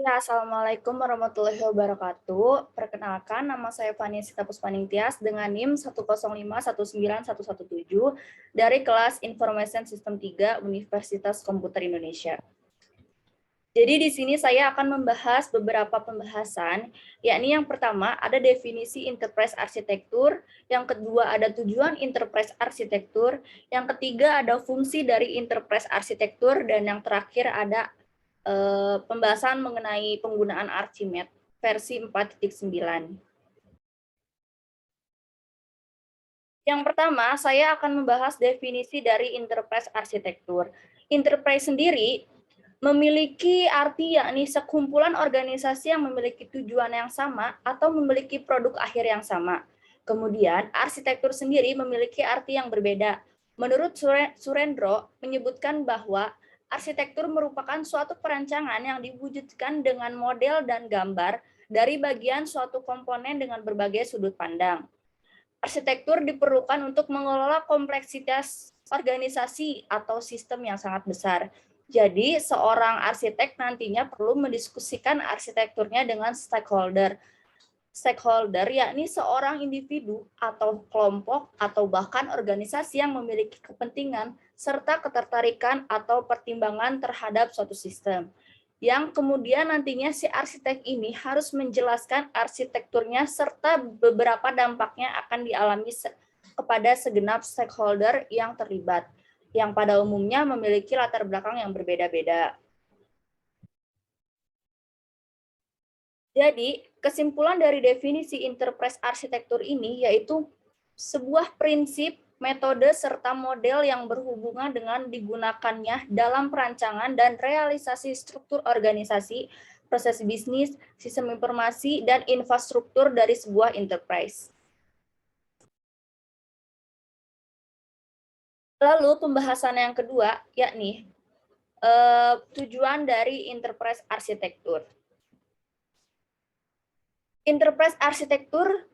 Ya, Assalamualaikum warahmatullahi wabarakatuh. Perkenalkan, nama saya Fani Sita Puspaningtyas dengan NIM 105191117 dari kelas Information System 3 Universitas Komputer Indonesia. Jadi di sini saya akan membahas beberapa pembahasan, yakni yang pertama ada definisi enterprise arsitektur, yang kedua ada tujuan enterprise arsitektur, yang ketiga ada fungsi dari enterprise arsitektur, dan yang terakhir ada pembahasan mengenai penggunaan Archimedes versi 4.9. Yang pertama, saya akan membahas definisi dari enterprise arsitektur. Enterprise sendiri memiliki arti yakni sekumpulan organisasi yang memiliki tujuan yang sama atau memiliki produk akhir yang sama. Kemudian, arsitektur sendiri memiliki arti yang berbeda. Menurut Surendro, menyebutkan bahwa arsitektur merupakan suatu perancangan yang diwujudkan dengan model dan gambar dari bagian suatu komponen dengan berbagai sudut pandang. Arsitektur diperlukan untuk mengelola kompleksitas organisasi atau sistem yang sangat besar. Jadi, seorang arsitek nantinya perlu mendiskusikan arsitekturnya dengan stakeholder. Stakeholder yakni seorang individu atau kelompok atau bahkan organisasi yang memiliki kepentingan serta ketertarikan atau pertimbangan terhadap suatu sistem. Yang kemudian nantinya si arsitek ini harus menjelaskan arsitekturnya serta beberapa dampaknya akan dialami kepada segenap stakeholder yang terlibat, yang pada umumnya memiliki latar belakang yang berbeda-beda. Jadi, kesimpulan dari definisi enterprise arsitektur ini yaitu sebuah prinsip, metode, serta model yang berhubungan dengan digunakannya dalam perancangan dan realisasi struktur organisasi, proses bisnis, sistem informasi, dan infrastruktur dari sebuah enterprise. Lalu pembahasan yang kedua, yakni tujuan dari enterprise arsitektur. Enterprise arsitektur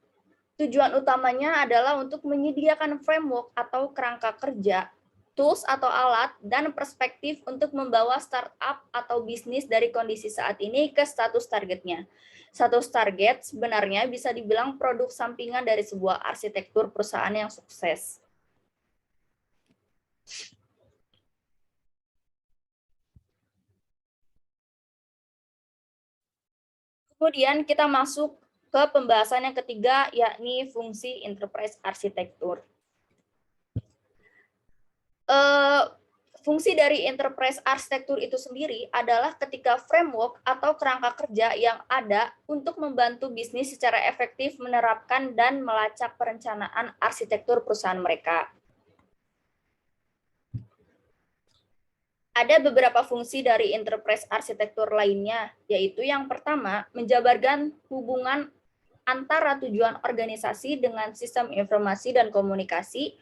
tujuan utamanya adalah untuk menyediakan framework atau kerangka kerja, tools atau alat, dan perspektif untuk membawa startup atau bisnis dari kondisi saat ini ke status targetnya. Status target sebenarnya bisa dibilang produk sampingan dari sebuah arsitektur perusahaan yang sukses. Kemudian kita masuk ke pembahasan yang ketiga, yakni fungsi enterprise arsitektur. Fungsi dari enterprise arsitektur itu sendiri adalah ketika framework atau kerangka kerja yang ada untuk membantu bisnis secara efektif menerapkan dan melacak perencanaan arsitektur perusahaan mereka. Ada beberapa fungsi dari enterprise arsitektur lainnya, yaitu yang pertama, menjabarkan hubungan antara tujuan organisasi dengan sistem informasi dan komunikasi.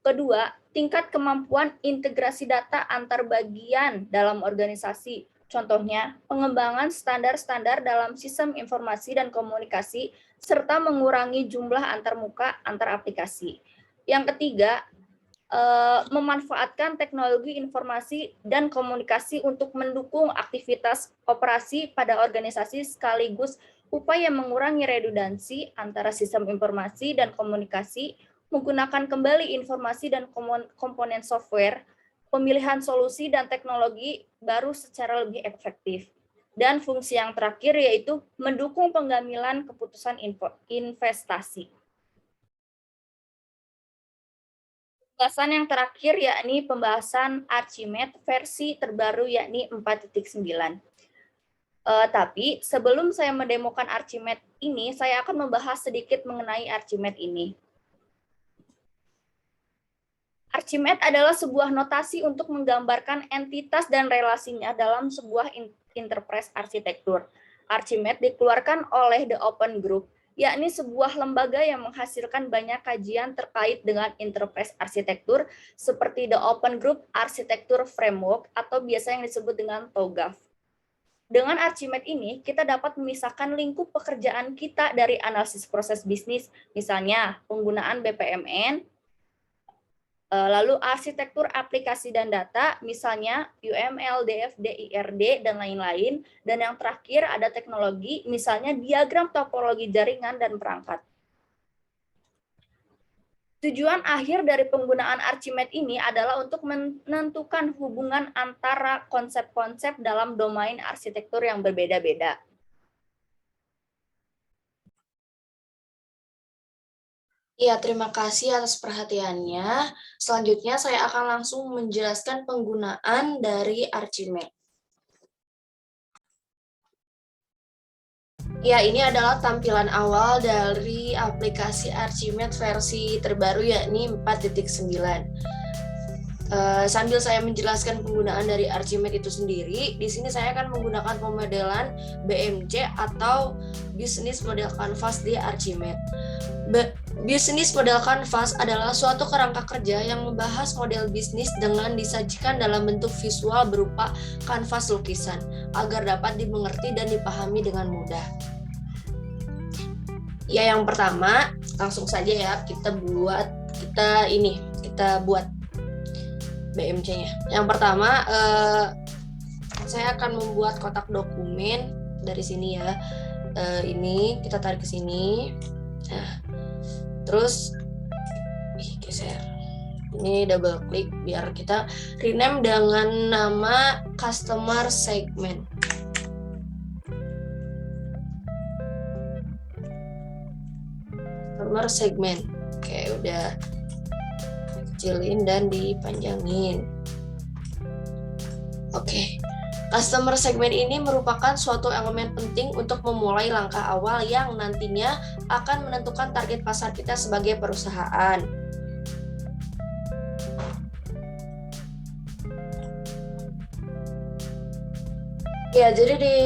Kedua, tingkat kemampuan integrasi data antar bagian dalam organisasi. Contohnya, pengembangan standar-standar dalam sistem informasi dan komunikasi, serta mengurangi jumlah antarmuka antar aplikasi. Yang ketiga, memanfaatkan teknologi informasi dan komunikasi untuk mendukung aktivitas operasi pada organisasi sekaligus upaya mengurangi redundansi antara sistem informasi dan komunikasi, menggunakan kembali informasi dan komponen software, pemilihan solusi dan teknologi baru secara lebih efektif. Dan fungsi yang terakhir yaitu mendukung pengambilan keputusan investasi. Pembahasan yang terakhir yakni pembahasan Archimedes versi terbaru yakni 4.9. Tapi sebelum saya mendemokan Archimedes ini, saya akan membahas sedikit mengenai Archimedes ini. Archimedes adalah sebuah notasi untuk menggambarkan entitas dan relasinya dalam sebuah enterprise arsitektur. Archimedes dikeluarkan oleh The Open Group, yakni sebuah lembaga yang menghasilkan banyak kajian terkait dengan enterprise arsitektur seperti The Open Group Architecture Framework atau biasa yang disebut dengan TOGAF. Dengan Archimedes ini, kita dapat memisahkan lingkup pekerjaan kita dari analisis proses bisnis, misalnya penggunaan BPMN, Lalu arsitektur aplikasi dan data, misalnya UML, DFD, IRD, dan lain-lain. Dan yang terakhir ada teknologi, misalnya diagram topologi jaringan dan perangkat. Tujuan akhir dari penggunaan Archimedes ini adalah untuk menentukan hubungan antara konsep-konsep dalam domain arsitektur yang berbeda-beda. Ya, terima kasih atas perhatiannya. Selanjutnya saya akan langsung menjelaskan penggunaan dari Archimedes. Ya, ini adalah tampilan awal dari aplikasi Archimedes versi terbaru yakni 4.9. Sambil saya menjelaskan penggunaan dari Archimedes itu sendiri, di sini saya akan menggunakan pemodelan BMC atau Business Model Canvas di Archimedes. Business Model Canvas adalah suatu kerangka kerja yang membahas model bisnis dengan disajikan dalam bentuk visual berupa kanvas lukisan, agar dapat dimengerti dan dipahami dengan mudah. Ya, yang pertama, langsung saja ya, kita buat BMC-nya. Yang pertama, saya akan membuat kotak dokumen dari sini ya. Ini kita tarik ke sini. Nah, terus geser. Ini double klik biar kita rename dengan nama customer segment. Customer segment. Oke, udah kecilin dan dipanjangin. Oke. Customer segment ini merupakan suatu elemen penting untuk memulai langkah awal yang nantinya akan menentukan target pasar kita sebagai perusahaan. Ya, jadi di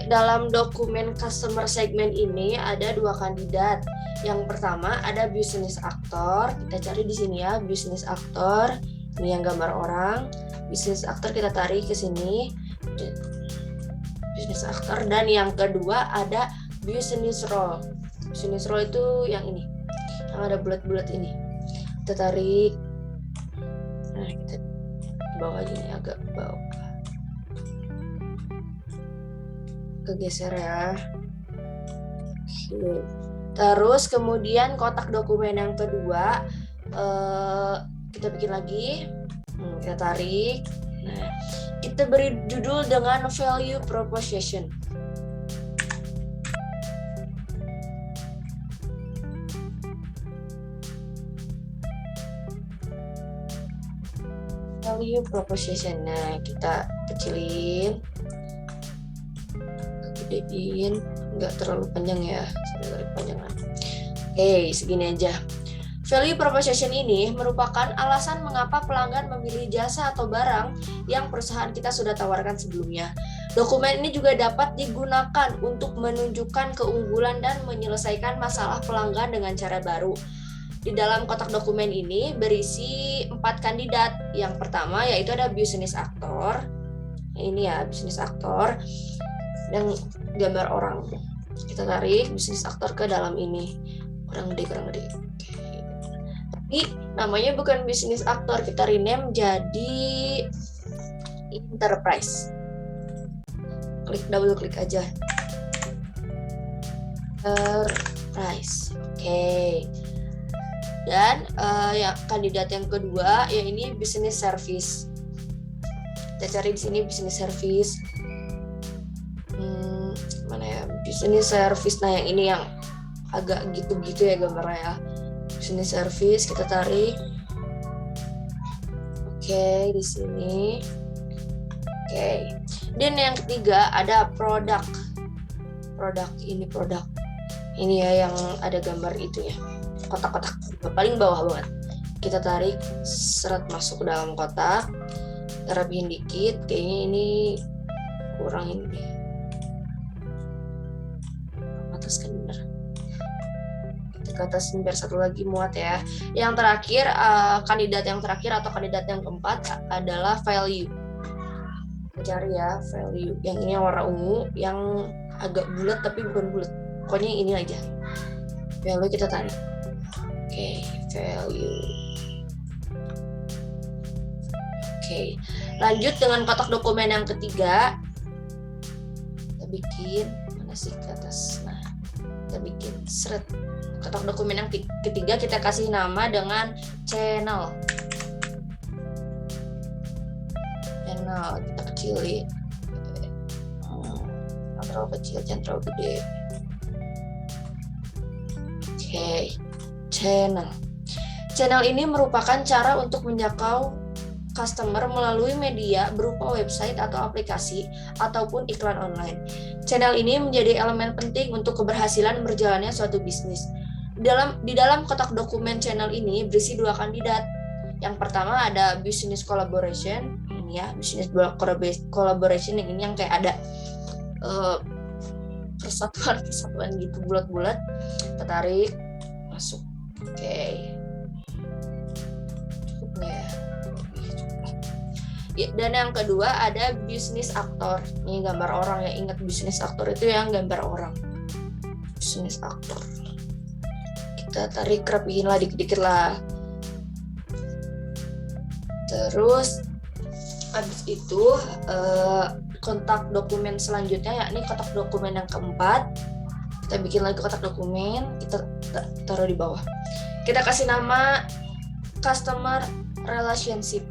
dalam dokumen customer segment ini ada dua kandidat. Yang pertama ada business actor, kita cari di sini ya, business actor. Ini yang gambar orang. Business actor kita tarik ke sini. Business actor. Dan yang kedua ada business role. Business role itu yang ini, yang ada bulat-bulat ini. Kita tarik. Nah, kita bawa aja ini agak bawah. Kegeser ya. Oke. Terus kemudian kotak dokumen yang kedua kita bikin lagi, kita tarik. Nah, kita beri judul dengan value proposition. Value proposition. Nah, kita kecilin, gedein, nggak terlalu panjang ya, dari panjangan. Oke, segini aja. Value proposition ini merupakan alasan mengapa pelanggan memilih jasa atau barang yang perusahaan kita sudah tawarkan sebelumnya. Dokumen ini juga dapat digunakan untuk menunjukkan keunggulan dan menyelesaikan masalah pelanggan dengan cara baru. Di dalam kotak dokumen ini berisi 4 kandidat. Yang pertama yaitu ada business actor. Ini ya, business actor. Dan gambar orang. Kita tarik business actor ke dalam ini. Kurang gede. Tapi namanya bukan business actor, kita rename jadi enterprise. Double klik aja. Enterprise. Oke. Dan ya kandidat yang kedua ya ini business service. Kita cari di sini business service. Mana ya, business service. Nah, yang ini yang agak gitu-gitu ya gambarnya ya. Business service kita tarik. Oke, di sini. Oke. Dan yang ketiga ada produk. Ini produk. Ini ya yang ada gambar itu ya. Kotak-kotak paling bawah banget. Kita tarik, seret masuk ke dalam kotak. Kita rapihin dikit, kayaknya ini kurang ini. Ataskan bener. Ke atas biar satu lagi muat ya. Yang terakhir, kandidat yang terakhir atau kandidat yang keempat adalah value. Kita cari ya value. Yang ini yang warna ungu, yang agak bulat tapi bukan bulat. Pokoknya ini aja. Value kita tarik. Oke, value. Oke, lanjut dengan kotak dokumen yang ketiga. Kita bikin mana sih ke atas? Nah, kita bikin seret. Kotak dokumen yang ketiga kita kasih nama dengan channel. Channel kita kecilin. Jangan terlalu kecil, jangan terlalu gede. Oke, channel. Channel ini merupakan cara untuk menjangkau customer melalui media berupa website atau aplikasi ataupun iklan online. Channel ini menjadi elemen penting untuk keberhasilan berjalannya suatu bisnis. Di dalam kotak dokumen channel ini berisi 2 kandidat. Yang pertama ada business collaboration, ini ya, business collaboration yang ini yang kayak ada persatuan gitu bulat-bulat. Kita tarik masuk. Oke. Ya, dan yang kedua ada bisnis aktor. Ini gambar orang ya. Ingat bisnis aktor itu yang gambar orang. Bisnis aktor. Kita tarik rapihin lah dikit-dikit lah. Terus habis itu kontak dokumen selanjutnya yakni kotak dokumen yang keempat. Kita bikin lagi kotak dokumen, kita taruh di bawah. Kita kasih nama customer relationship.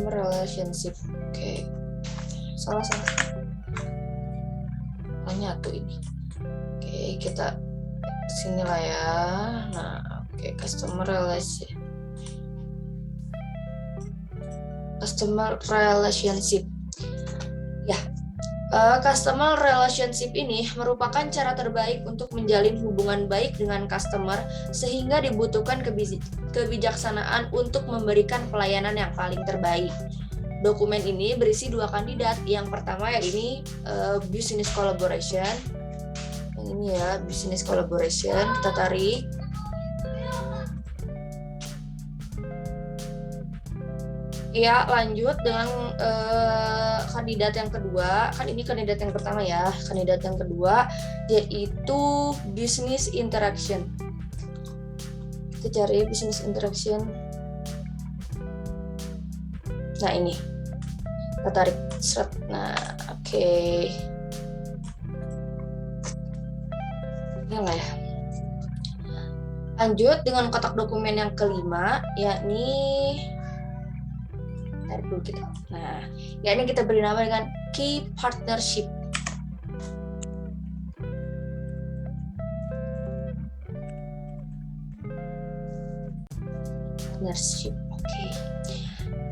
Relationship. Oke. Salah. Nyatu ini. Oke, kita sini lah ya. Nah, oke, customer relationship. Ya. Customer relationship ini merupakan cara terbaik untuk menjalin hubungan baik dengan customer sehingga dibutuhkan kebijaksanaan untuk memberikan pelayanan yang paling terbaik. Dokumen ini berisi 2 kandidat. Yang pertama ya ini business collaboration. Yang ini ya business collaboration. Kita tarik. Ya, lanjut dengan kandidat yang kedua. Kan ini kandidat yang pertama ya. Kandidat yang kedua yaitu business interaction. Kita cari business interaction. Nah, ini. Kita tarik seret. Nah, oke. Ini lah ya. Lanjut dengan kotak dokumen yang kelima yakni dulu kita. Nah, ya ini kita beri nama dengan key partnership. Oke.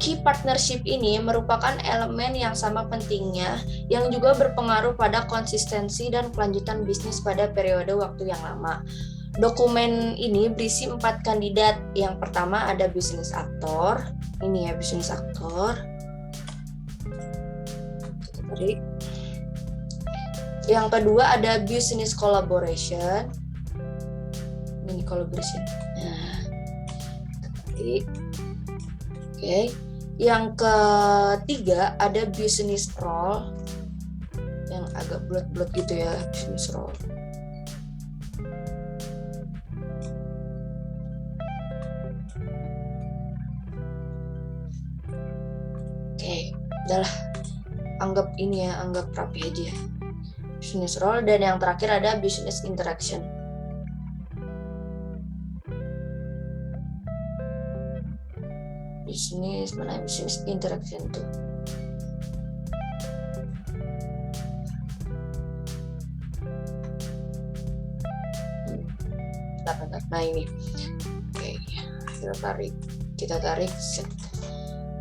Key partnership ini merupakan elemen yang sama pentingnya yang juga berpengaruh pada konsistensi dan kelanjutan bisnis pada periode waktu yang lama. Dokumen ini berisi 4 kandidat. Yang pertama ada business aktor. Ini ya business aktor. Yang kedua ada business collaboration. Ini collaboration. Nah, oke. Yang ketiga ada business role. Yang agak bulat-bulat gitu ya, business role. Udahlah, anggap ini ya, anggap rapi aja. Business role. Dan yang terakhir ada business interaction. Mana business interaction tuh? Bentar. Nah ini. Oke, kita tarik set.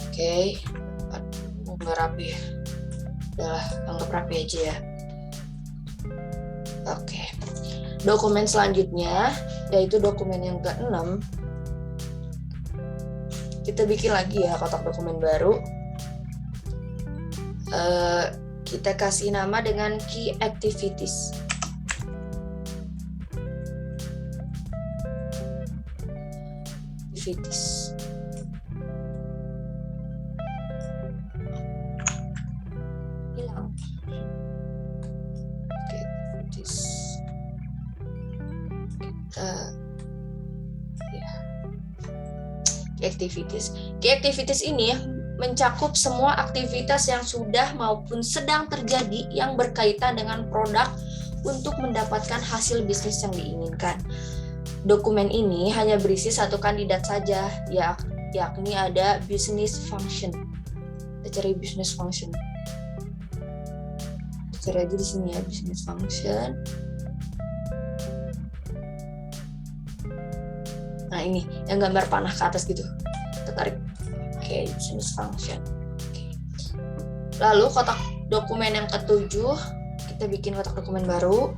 Oke. Nggak rapi ya. Udahlah, anggap rapi aja ya. Oke. Dokumen selanjutnya yaitu dokumen yang ke-6. Kita bikin lagi ya kotak dokumen baru. Kita kasih nama dengan key activities. Key activities. Key activities ini mencakup semua aktivitas yang sudah maupun sedang terjadi yang berkaitan dengan produk untuk mendapatkan hasil bisnis yang diinginkan. Dokumen ini hanya berisi satu kandidat saja, yakni ada business function. Kita cari business function. Cari aja di sini ya, business function. Nah ini, yang gambar panah ke atas gitu. Kita tarik. Oke, business function. Oke. Lalu kotak dokumen yang ketujuh, kita bikin kotak dokumen baru.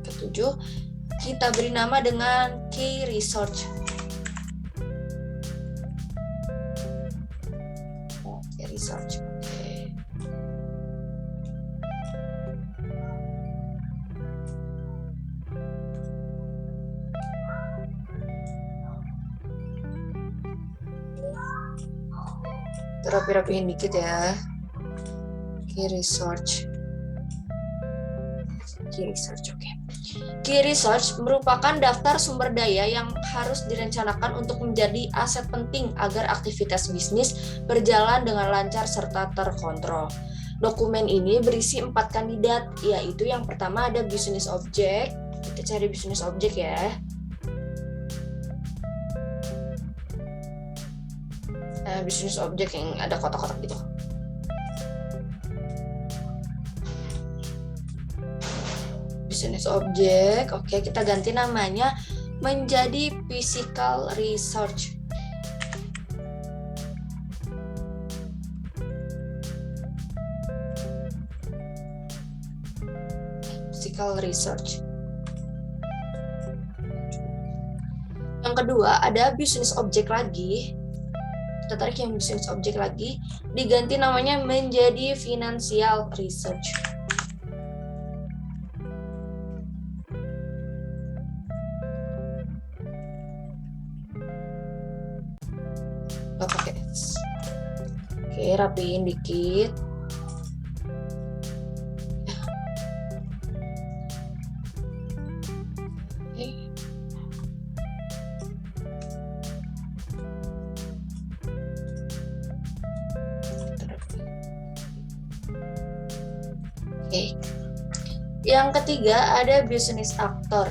Ketujuh, kita beri nama dengan key research. Key research. Oke. Rapi-rapihin dikit ya. Key research. Oke. Key research merupakan daftar sumber daya yang harus direncanakan untuk menjadi aset penting agar aktivitas bisnis berjalan dengan lancar serta terkontrol. Dokumen ini berisi 4 kandidat, yaitu yang pertama ada business object. Kita cari business object ya. Business object yang ada kotak-kotak gitu. Business object, oke, kita ganti namanya menjadi physical research. Physical research. Yang kedua ada business object lagi. Kita tarik yang business object lagi, diganti namanya menjadi financial research. Nggak pakai S. Oke, rapiin dikit. Yang ketiga ada business actor.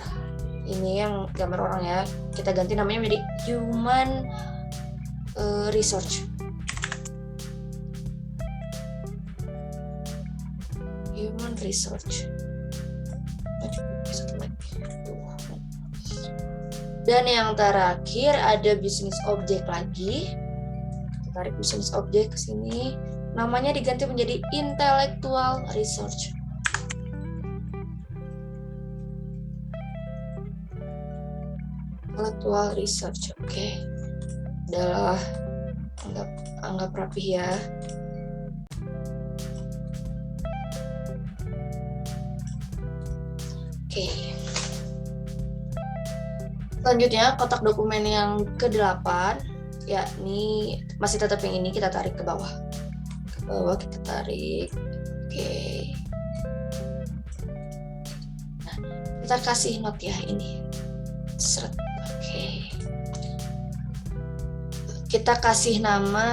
Ini yang gambar orang ya. Kita ganti namanya menjadi human research. Human research. Dan yang terakhir ada business object lagi. Kita tarik business object ke sini. Namanya diganti menjadi intellectual research. Intellectual research, oke. Adalah anggap rapi ya. Oke. Selanjutnya kotak dokumen yang ke-8, yakni masih tetap yang ini, kita tarik ke bawah. Ke bawah kita tarik. Oke. Nah, kita kasih note ya ini. Seret. Oke. Kita kasih nama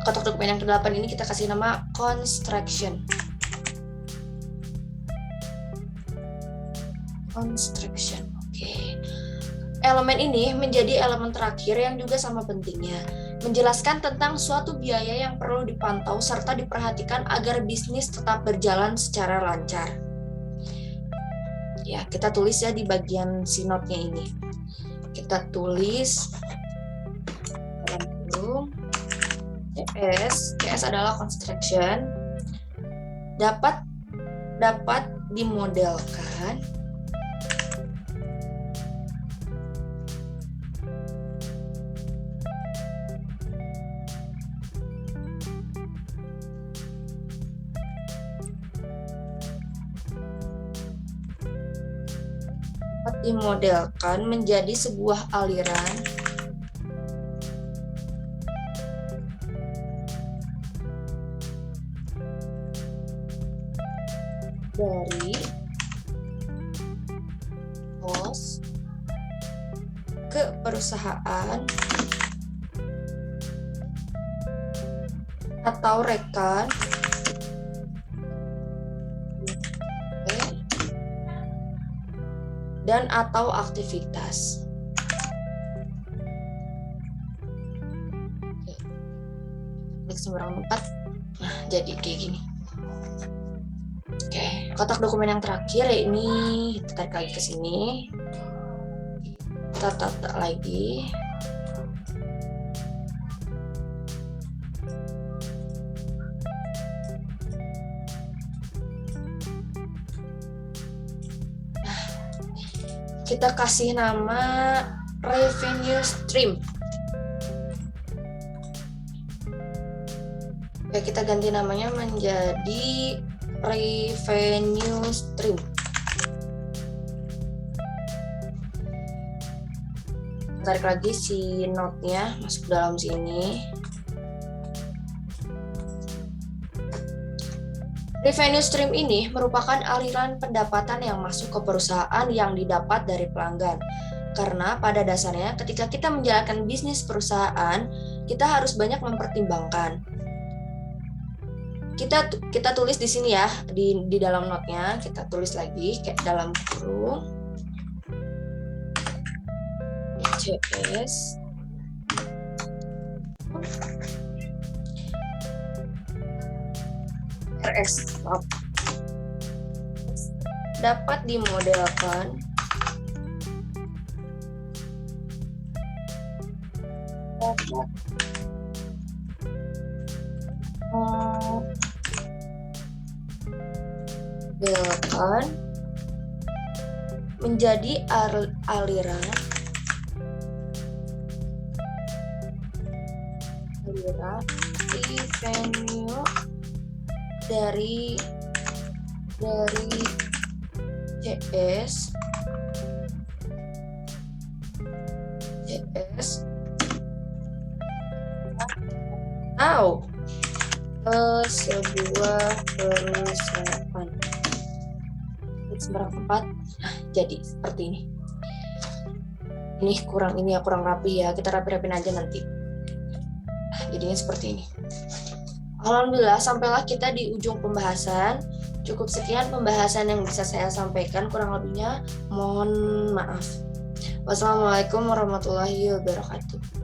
kotak dokumen yang ke-8 ini, kita kasih nama construction. Construction. Oke. Elemen ini menjadi elemen terakhir yang juga sama pentingnya. Menjelaskan tentang suatu biaya yang perlu dipantau serta diperhatikan agar bisnis tetap berjalan secara lancar. Ya, kita tulis ya di bagian si note-nya ini. Kita tulis dalam kurung CS adalah construction, dapat dimodelkan menjadi sebuah aliran dari pos ke perusahaan atau rekan dan atau aktivitas. Oke. Klik sembarang tempat. Nah, jadi kayak gini. Oke, kotak dokumen yang terakhir ya ini, kita tarik lagi ke sini. Kita tata lagi. Kita kasih nama revenue stream. Oke, kita ganti namanya menjadi revenue stream. Tarik lagi si note-nya masuk dalam sini. Revenue stream ini merupakan aliran pendapatan yang masuk ke perusahaan yang didapat dari pelanggan. Karena pada dasarnya ketika kita menjalankan bisnis perusahaan, kita harus banyak mempertimbangkan. Kita tulis di sini ya, di dalam note-nya kita tulis lagi kayak dalam kurung CS RS dapat dimodelkan menjadi aliran revenue dari CS atau sebuah perusahaan. Sembarang tempat. Nah, jadi seperti ini. Ini kurang rapi ya. Kita rapi-rapin aja nanti. Nah, jadinya seperti ini. Alhamdulillah, sampailah kita di ujung pembahasan. Cukup sekian pembahasan yang bisa saya sampaikan. Kurang lebihnya mohon maaf. Wassalamualaikum warahmatullahi wabarakatuh.